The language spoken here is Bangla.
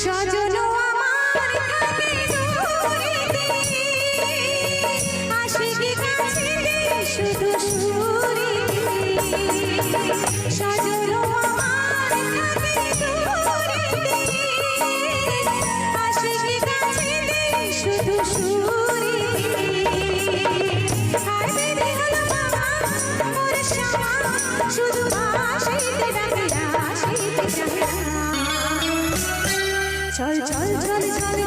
সজন আমার থাকে দূরেতে, আশিকি কাছেতে শুধু সুরেতে। সজন আমার থাকে দূরেতে, আশিকি কাছেতে শুধু সুরেতে। আর বেঁধে হলো মামা মোর শামা, শুধু আশিতে ডাকে, আশিতে ডাকে। চল চল চল চল